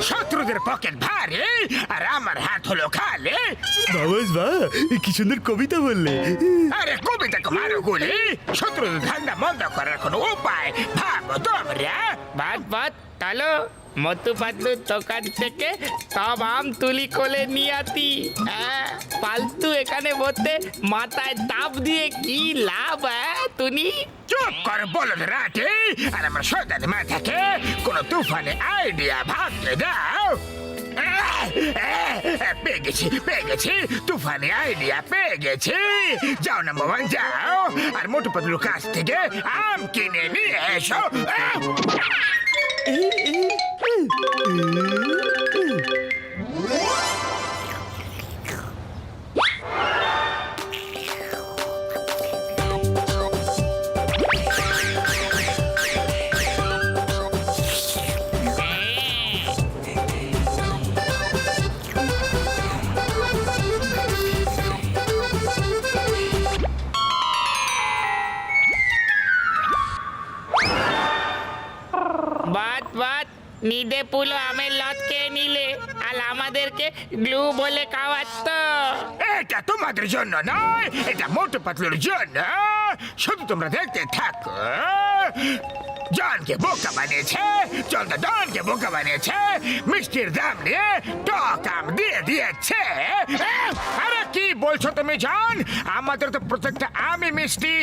শত্রুদের পকেট ভারী আর আমার হাত হলো খালি। বাবাস বা কি সুন্দর কবিতা বললে। আরে কবিতা মারো গুলি, শত্রুদের ধান্দা বন্ধ করার কোনো উপায় ভাবো তোমরা। বাদ বাদ তালো মতু পাতলুর দোকান থেকে সব আম তুলি কোলে নিয়ে আতি। পালতু এখানে বলতে মাথায় তাপ দিয়ে কি লাভ তুমি? চুপ কর বলদ রাটে, আর আমার শয়তানি মাথাকে কোনো তুফানে আইডিয়া ভাবতে দাও। পেয়ে গেছি তুফানি আইডিয়া পেয়ে গেছি। যাও না বাবা যাও, আর মোটু পাতলুর কাছ থেকে আম কিনে নিয়ে এসো। বাদ বাদ নিদে পুলো আমের লত খেয়ে নিলে আর আমাদেরকে গ্লু বলে খাওয়াচ্ছ। এটা তোমাদের জন্য নয়, এটা মোটু পাতলুর জন্য। শুধু তোমরা দেখতে থাকো। জনকে বোকা বানিয়েছে, চলতে ডনকে বোকা বানিয়েছে, মিষ্টির দাম নিয়ে টক আম দিয়ে দিয়েছে। আরে কি বলছো তুমি জান? আমাদের তো প্রত্যেকটা আমই মিষ্টি,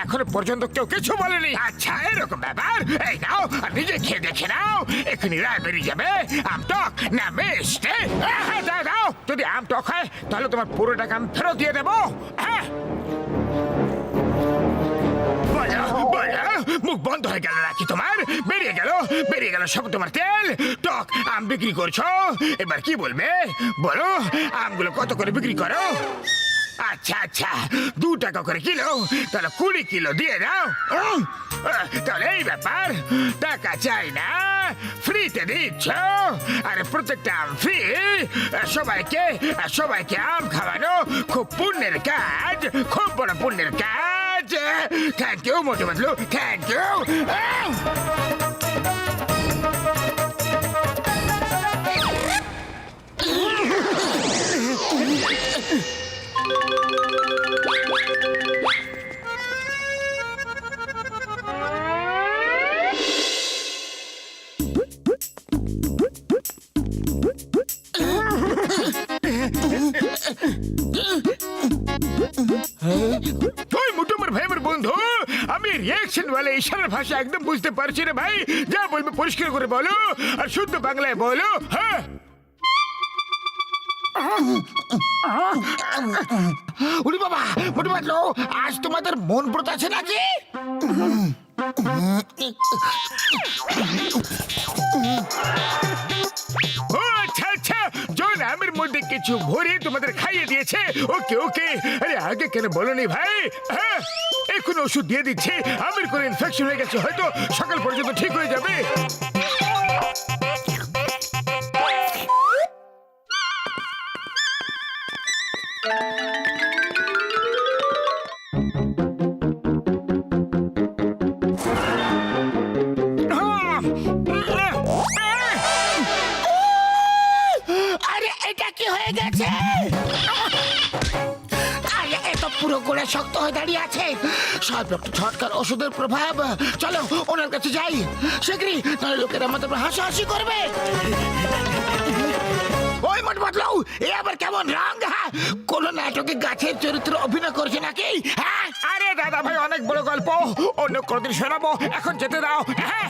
এখনো পর্যন্ত কেউ কিছু বলেনি। আচ্ছা এরকম ব্যাপার, এই নাও আর নিজে খেয়ে দেখে নাও, এখনই রায় বেরিয়ে যাবে আম টক না মিষ্টি। দাও দাও, যদি আম টক হয় তাহলে তোমার পুরো টাকা আমি ফেরত দিয়ে দেবো। হ্যাঁ মুখ বন্ধ হয়ে গেল নাকি তোমার? বেরিয়ে গেল সব তোমার তেল। টক আম বিক্রি করছো, এবার কি বলবে বলো? আমগুলো কত করে বিক্রি করো? আচ্ছা আচ্ছা 2 টাকা করে কিলো, তাহলে 20 কিলো দিয়ে দাও। তাহলে এই ব্যাপার, টাকা চাই না, ফ্রিতে দিচ্ছ। আরে প্রত্যেকটা আম ফ্রি। সবাইকে আম খাওয়ানো খুব পুণ্যের কাজ, খুব বড় পুণ্যের কাজ। Thank you Motu Patlu, thank you. বন্ধু, আমি রিঅ্যাকশন ওয়ালা ইশারার ভাষা একদম বুঝতে পারছি রে ভাই। যা বলবে পরিষ্কার করে বলো, আর শুদ্ধ বাংলায় বলো। হ্যাঁ উনি বাবা, মোটু পাতলু, আজ তোমাদের মন ব্রত আছে নাকি? আচ্ছা আচ্ছা, জন আমের মধ্যে কিছু ভরে তোমাদের খাইয়ে দিয়েছে। ওকে ওকে, আরে আগে কেন বলনি ভাই? হ্যাঁ এখন ওষুধ দিয়ে দিচ্ছে, আমের কোনো ইনফেকশন হয়ে গেছে, হয়তো সকাল পর্যন্ত ঠিক হয়ে যাবে। আরে এটা কি হয়ে গেছে? আরে এত পুরো গোড়া শক্ত হয়ে দাঁড়িয়ে আছে, সব একটু ছটকার ওষুধের প্রভাব। চলো ওনার কাছে যাই শীঘ্রই, তাহলে লোকেরা আমাদের হাসাহাসি করবে। ওই মোটু পাতলু, এ আবার কেমন রং? কোন নাটকে গাছের চরিত্র অভিনয় করছে নাকি? হ্যাঁ আরে দাদা ভাই, অনেক বড় গল্প, অন্য কোনদিন শোনাবো, এখন যেতে দাও। হ্যাঁ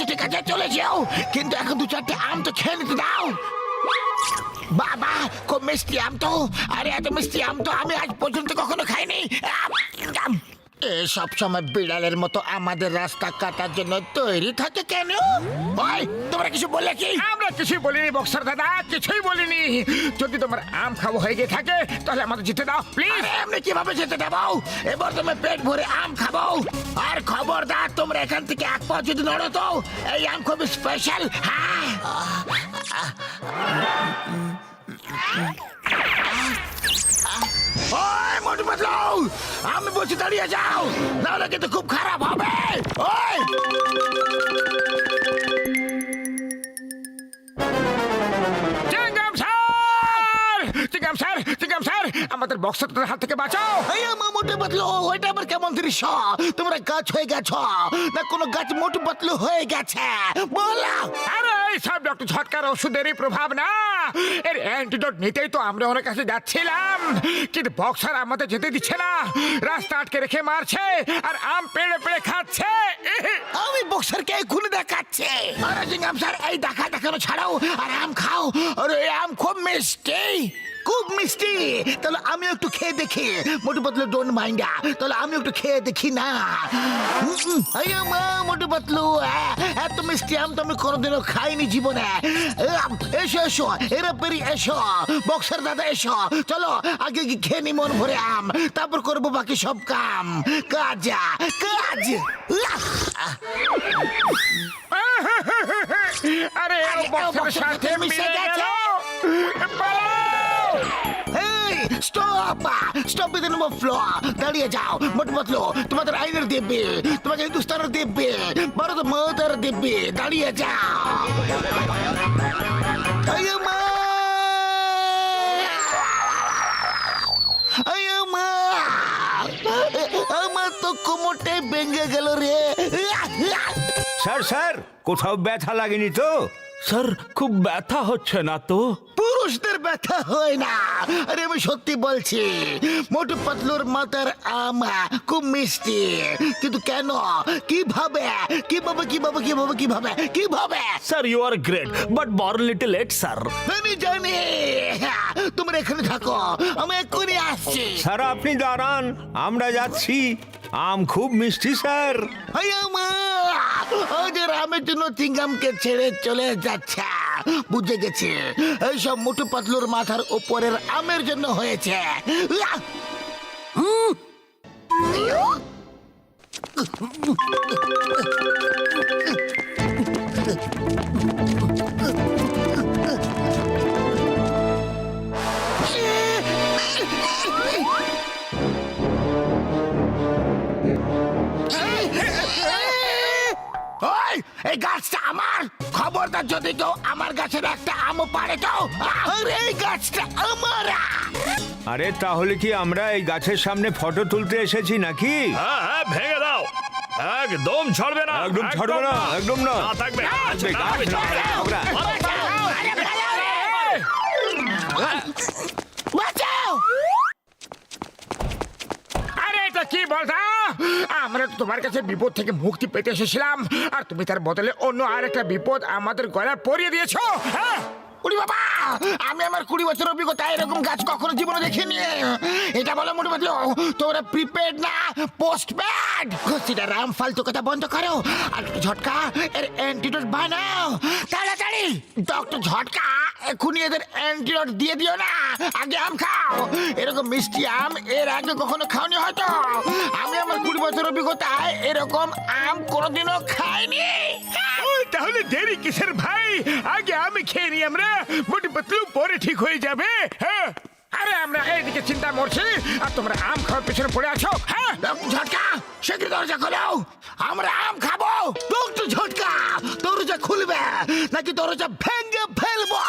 ঠিক আছে চলে যাও, কিন্তু এখন 2-4টে আম তো খেয়ে নিতে দাও। বাবা খুব মিষ্টি আম তো, আরে এত মিষ্টি আম তো আমি আজ পর্যন্ত কখনো খাইনি। সব সময় বিড়ালের মতো আমাদের রাস্তা কাটার জন্য তৈরি থাকে কেন? ভাই তোমরা কিছু বললে কি? আমরা কিছুই বলিনি বক্সার দাদা, কিছুই বলিনি। যদি তোমার আম খাওয়া হয়ে গিয়ে থাকে তাহলে আমাদের যেতে দাও প্লিজ। এমনি কিভাবে যেতে দেবো? এবার তুমি পেট ভরে আম খাবো, আর খবরদার তোমরা এখান থেকে এক পা যদি নড়ো তো এই আম খুব স্পেশাল। হ্যাঁ মোটু পাতলু, আমি বলছি দাঁড়িয়ে যাও, নাহলে কিন্তু খুব খারাপ হবে। ওই চিঙ্গাম স্যার, আমাদের বক্সটার হাত থেকে বাঁচাও। মোটু পাতলু, ওইটা আবার কেমন দৃশ্য? তোমরা গাছ হয়ে গেছো না কোনো গাছ মোটু পাতলু হয়ে গেছে? বলো। আরে সব ডক্টর ঝটকার ওষুধেরই প্রভাব না, এর অ্যান্টিডোট নিতেই তো আমরা ওনার কাছে যাচ্ছিলাম, কিন্তু বক্সার আমাদের যেতে দিচ্ছে না, রাস্তা আটকে রেখে মারছে আর আম পেড়ে পেড়ে খাচ্ছে। আমি বক্সারকে খুলে দেখাচ্ছে। আরে চিঙ্গাম স্যার, এই দেখানো ছাড়াও আর আম খাও। আরে আম খুব মিষ্টি, খুব মিষ্টি। তাহলে আমি একটু খেয়ে দেখি। মোটু পাতলু ডোন্ট মাইন্ড, তাহলে আমি একটু খেয়ে দেখি না। মোটু পাতলু, এত মিষ্টি আম তো আমি কোনোদিনও খাইনি জীবনে। এসো এসো, এরা পেরি এসো, বক্সার দাদা এসো, চলো আগে কি খেয়ে নি মন ভরে আম, তারপর করবো বাকি সব কাম। কাজ কাজ। আরে বক্সারের সাথে মিশে গেছে। Stop with the floor. দাঁড়িয়ে যাও মোটু পাতলু, তোমাদের আইনের দিব্যি, তোমাকে হিন্দুস্তানের দিব্যি, ভারত মাতার দিব্যি, দাঁড়িয়ে যাও। আমার তো কোমরটাই ভেঙে গেল রে। স্যার কোথাও ব্যথা লাগেনি তো? স্যার খুব ব্যথা হচ্ছে না তো? পুরুষদের ব্যথা হয় না। আরে আমি সত্যি বলছি, মোটু পাতলুর মাথার আমা খুব মিষ্টি, কিন্তু কেন, কিভাবে কিভাবে কিভাবে কিভাবে কিভাবে কিভাবে? Sir you are great but born little late sir. আমি জানি, তোমরা এখানে থাকো, আমি এক্ষুনি আসছি। স্যার আপনি দাঁড়ান, আমরা যাচ্ছি। আম খুব মিষ্টি স্যার। আমের জন্য চিঙ্গামকে ছেড়ে চলে যাচ্ছে, বুঝে গেছি। এইসব মোটু পাতলুর মাথার উপরের আমের জন্য হয়েছে। এই গাছটা আমার, খবরদার যদি কেউ আমার গাছের একটা আমও পারে তো, এই গাছটা আমার। আরে তাহলে কি আমরা এই গাছের সামনে ফটো তুলতে এসেছি নাকি? হ্যাঁ ভেঙে দাও, একদম ছাড়বে না, একদম ছাড়বে না, একদম না। থাকবে বাঁচাও। আরে এটা কি বলতা? আমরা তো তোমার কাছে বিপদ থেকে মুক্তি পেতে এসেছিলাম, আর তুমি তার বদলে অন্য আরেকটা বিপদ আমাদের গলায় পরিয়ে দিয়েছো। হ্যাঁ উড়ি বাবা, আমি আমার 20 বছর অভিজ্ঞতা এরকম গাছ কখনো জীবনে দেখিনি। এটা বলো মোটু পাতলু, তোমরা প্রিপেড না পোস্টপেড? ঘষিটা রাম ফালতু কথা বন্ধ করো, আর ঝটকা এর অ্যান্টিডোট বানাও তাড়াতাড়ি। ডক্টর ঝটকা এক্ষুনি এদের অ্যান্টিডোট দিয়ে দিও না, আগে আম খাও। এরকম মিষ্টি আম এর আগে কখনো খাওনি হয়তো। আমি আমার 20 বছর অভিজ্ঞতায় এরকম আম কোনোদিনও খাইনি। তাহলে দেরি কিসের ভাই, আগে আমি খেয়ে নি আমরা, মোটু পাতলু পরে ঠিক হয়ে যাবে। হ্যাঁ আরে আমরা এইদিকে চিন্তা মরছি আর তোমরা আম খাওয়ার পেছনে পড়ে আছো। হ্যাঁ ঝটকা, শীঘ্র দরজা খোলো, আমরা আম খাবো। ডক্টর ঝটকা, দরজা খুলবে নাকি দরজা ভেঙে ফেলবো?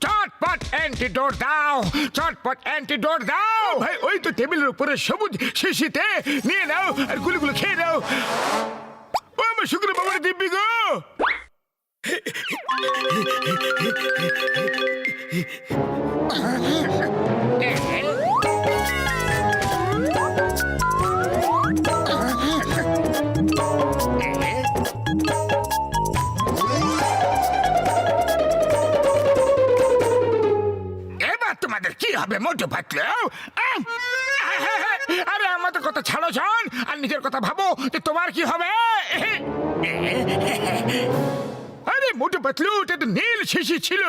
চটপট অ্যান্টিডোট দাও, চটপট অ্যান্টিডোট দাও। ভাই ওই তো টেবিলের উপরে সবুজ শিশিতে, নিয়ে নাও আর গুলো খেয়ে নাও। ও আমার শুক্র বাবার দিব্যি গো। এবার তোমাদের কি হবে মোটু পাতলু? আরে আমাদের কথা ছাড়ো জান, আর নিজের কথা ভাবো যে তোমার কি হবে। আরে মোটু পাতলু, এটা তো নীল শিশি ছিল,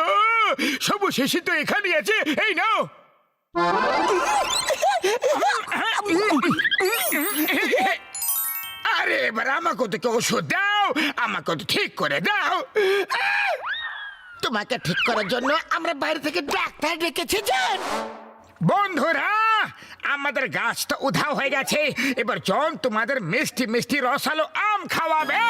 সবুজ শিশি তো এখানে আছে, এই নাও। আরে এবার আমাকে তো ওষুধ দাও, আমাকে তো ঠিক করে দাও। তোমাকে ঠিক করার জন্য আমরা বাইরে থেকে ডাক্তার ডেকেছি জান। বন্ধুরা আমাদের গাছ তো উধাও হয়ে গেছে, এবার জন তোমাদের মিষ্টি মিষ্টি রসালো আম খাওয়াবে।